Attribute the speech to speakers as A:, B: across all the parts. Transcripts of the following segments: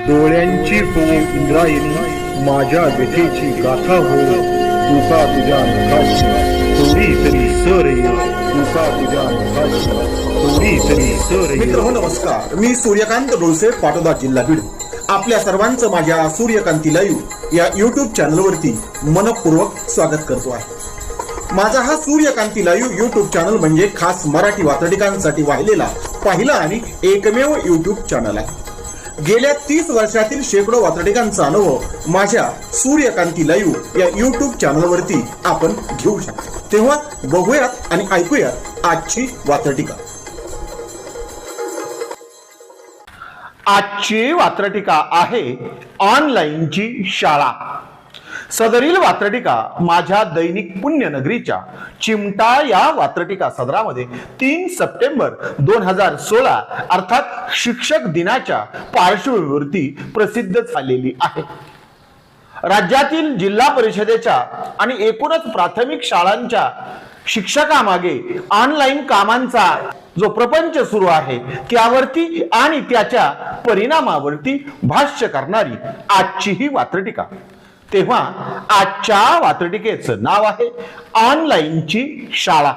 A: डोळ्यांची हो इंद्रायणी, माझ्या व्यथेची गाथा हो, तुका तुझ्या नखाशी थोडी तरी सर ये, तुका तुझ्या नखाशी थोडी तरी सर ये.
B: मित्र हो नमस्कार, मी सूर्यकांत डोळसे, पाटोदा, जिल्हा बीड. आपल्या सर्वांचं माझ्या सूर्यकांती लाईव्ह या युट्यूब चॅनलवरती मनपूर्वक स्वागत करतो आहे. माझा हा सूर्यकांती लाईव्ह युट्यूब चॅनल म्हणजे खास मराठी वात्रटिकांसाठी वाहिलेला पहिला आणि एकमेव युट्यूब चॅनल आहे. गेल्या 30 वर्षातील शेकडो वात्रटिकांचा अनुभव माझ्या सूर्यकांती लाईव्ह या युट्यूब चॅनलवरती आपण घेऊ शकतो. तेव्हा बघूयात आणि ऐकूयात आजची वात्रटिका.
C: आजची वात्रटिका आहे ऑनलाईनची शाळा. सदरील वात्रटिका माझ्या दैनिक पुण्यनगरीच्या चिमटा या वात्रटिका सदरामध्ये 3 सप्टेंबर 2016 अर्थात शिक्षक दिनाच्या पार्श्वभूमीवरती प्रसिद्ध झालेली आहे. राज्यातील जिल्हा परिषदेच्या आणि एकूणच प्राथमिक शाळांच्या शिक्षकामागे ऑनलाईन कामांचा जो प्रपंच सुरू आहे त्यावरती आणि त्याच्या परिणामावरती भाष्य करणारी आजची ही वात्रटिका. तेव्हा आजच्या वात्रटिकेचं नाव आहे ऑनलाईनची शाळा.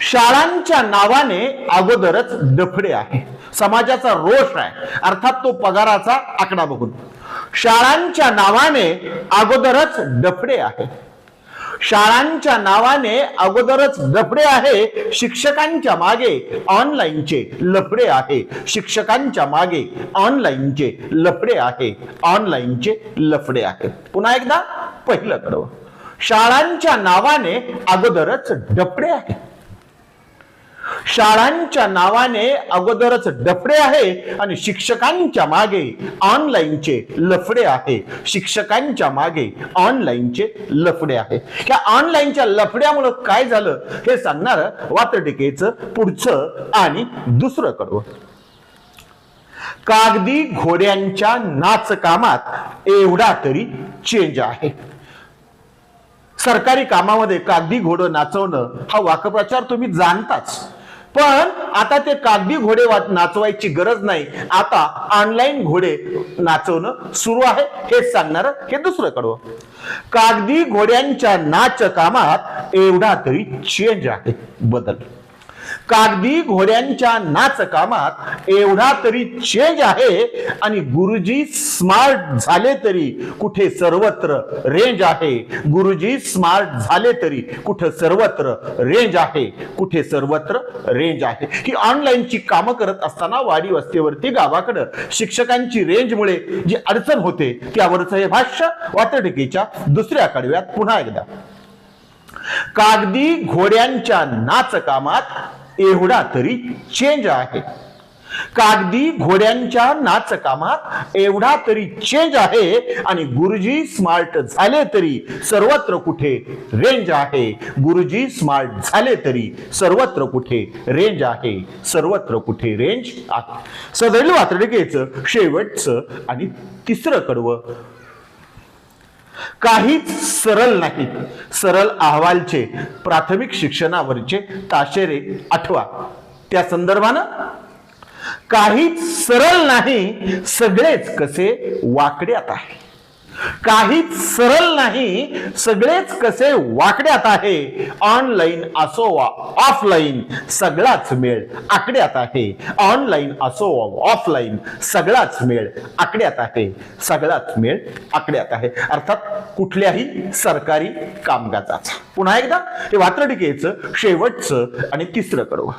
C: शाळांच्या नावाने अगोदरच डफडे आहे. समाजाचा रोष आहे, अर्थात तो पगाराचा आकडा बघून. शाळांच्या नावाने अगोदरच डफडे आहे. शाळांच्या नावाने अगोदरच लफडे आहे. शिक्षकांच्या मागे ऑनलाईनचे लफडे आहे. शिक्षकांच्या मागे ऑनलाईनचे लफडे आहे. ऑनलाईनचे लफडे आहे. पुन्हा एकदा पहिलं कडवं. शाळांच्या नावाने अगोदरच डफडे आहे. शाळांच्या नावाने अगोदरच डफडे आहे आणि शिक्षकांच्या मागे ऑनलाईनचे लफडे आहे. शिक्षकांच्या मागे ऑनलाईनचे लफडे आहे. या ऑनलाईनच्या लफड्यामुळे काय झालं हे सांगणार वात्रटिकेचं पुढचं आणि दुसरं कडवं. कागदी घोड्यांच्या नाच कामात एवढा तरी चेंज आहे. सरकारी कामामध्ये कागदी घोडं नाचवणं हा वाक्प्रचार तुम्ही जाणताच, पण आता ते कागदी घोडे नाचवायची गरज नाही. आता ऑनलाईन घोडे नाचवणं सुरू आहे हे सांगणार हे दुसरं कडवं. कागदी घोड्यांच्या नाच कामात एवढा तरी चेंज आहे, बदल. कागदी घोड्यांच्या नाच कामात एवढा तरी चेंज आहे आणि गुरुजी स्मार्ट झाले तरी कुठे सर्वत्र रेंज आहे. गुरुजी स्मार्ट झाले तरी कुठे सर्वत्र रेंज आहे. कुठे सर्वत्र रेंज आहे. ही ऑनलाईनची कामं करत असताना वाडी वस्तीवरती गावाकडं शिक्षकांची रेंजमुळे जी अडचण होते त्यावरचं हे भाष्य वात्रटिकेच्या दुसऱ्या कडव्यात पुन्हा एकदा. कागदी घोड्यांच्या नाच कामात एवढा तरी चेंज आहे. कागदी घोड्यांच्या नाच कामात एवढा तरी चेंज आहे आणि गुरुजी स्मार्ट झाले तरी सर्वत्र कुठे रेंज आहे. गुरुजी स्मार्ट झाले तरी सर्वत्र कुठे रेंज आहे. सर्वत्र कुठे रेंज आहे. सदरील वात्रटिकेचं शेवटचं आणि तिसरं कडवं. काहीच सरळ नाही. सरळ अहवालचे प्राथमिक शिक्षणावरचे ताशेरे आठवा. त्या संदर्भानं काहीच सरळ नाही, सगळेच कसे वाकड्यात आहे. काहीच सरळ नाही, सगळेच कसे वाकड्यात आहे. ऑनलाईन असो वा ऑफलाईन सगळाच मेळ आकड्यात आहे. ऑनलाईन असो वा ऑफलाईन सगळाच मेळ आकड्यात आहे. सगळाच मेळ आकड्यात आहे. अर्थात कुठल्याही सरकारी कामकाजाचा. पुन्हा एकदा हे वात्रटिकेचं शेवटचं आणि तिसरं कडवं.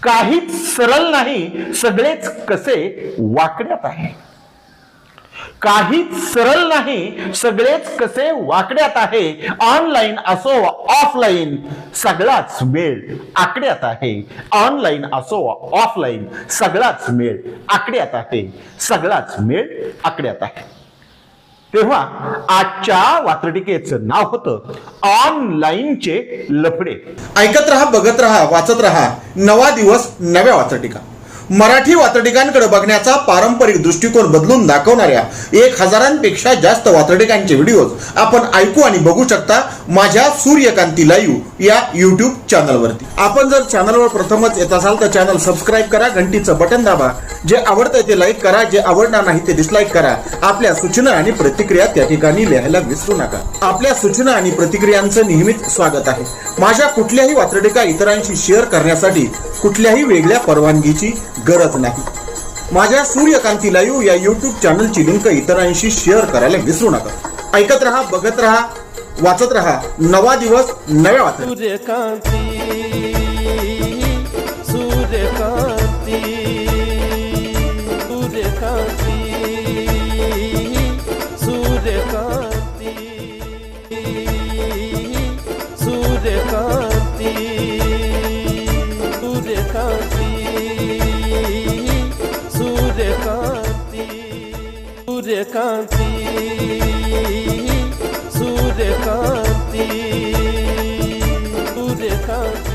C: काहीच सरळ नाही, सगळेच कसे वाकड्यात आहे. काहीच सरळ नाही, सगळेच कसे वाकड्यात आहे. ऑनलाईन असो ऑफलाईन सगळाच मेळ आकड्यात आहे. ऑनलाईन असो ऑफलाईन सगळाच मेळ आकड्यात आहे. सगळाच मेळ आकड्यात आहे. तेव्हा आजच्या वात्रटिकेचं नाव होतं ऑनलाईनचे लफडे.
B: ऐकत रहा, बघत रहा, वाचत रहा. नवा दिवस नव्या वात्रटिका. मराठी वात्रटिकांकडे बघण्याचा पारंपरिक दृष्टिकोन बदलून दाखवणाऱ्या 1000पेक्षा जास्त वात्रटिकांचे व्हिडिओज आपण ऐकू आणि बघू शकता माझ्या सूर्यकांती लाईव्ह या युट्यूब चॅनलवरती. आपण जर चॅनलवर प्रथमच येत असाल तर चॅनल सबस्क्राईब करा, घंटीचं बटन दाबा जे आवडतंय ते लाईक करा, जे आवडणार नाही ते डिसलाईक करा. आपल्या सूचना आणि प्रतिक्रिया त्या ठिकाणी लिहायला विसरू नका. आपल्या सूचना आणि प्रतिक्रियांचं नेहमीच स्वागत आहे. माझ्या कुठल्याही वात्रटिका इतरांशी शेअर करण्यासाठी कुठल्याही वेगळ्या परवानगीची गरज नाही. माझ्या सूर्यकांती लाईव्ह या युट्यूब चॅनलची लिंक इतरांशी शेअर करायला विसरू नका. ऐकत रहा, बघत रहा, वाचत रहा. नवा दिवस नव्या वात्रटिका.
D: सूर्यकांती, सूर्यकांती, सूर्यकांती, सूर्यकांती, सूर्यकांती, सूर्यकांती, सूर्यकांती, सूर्यकांती, सूर्यकांती, सूर्यकांती.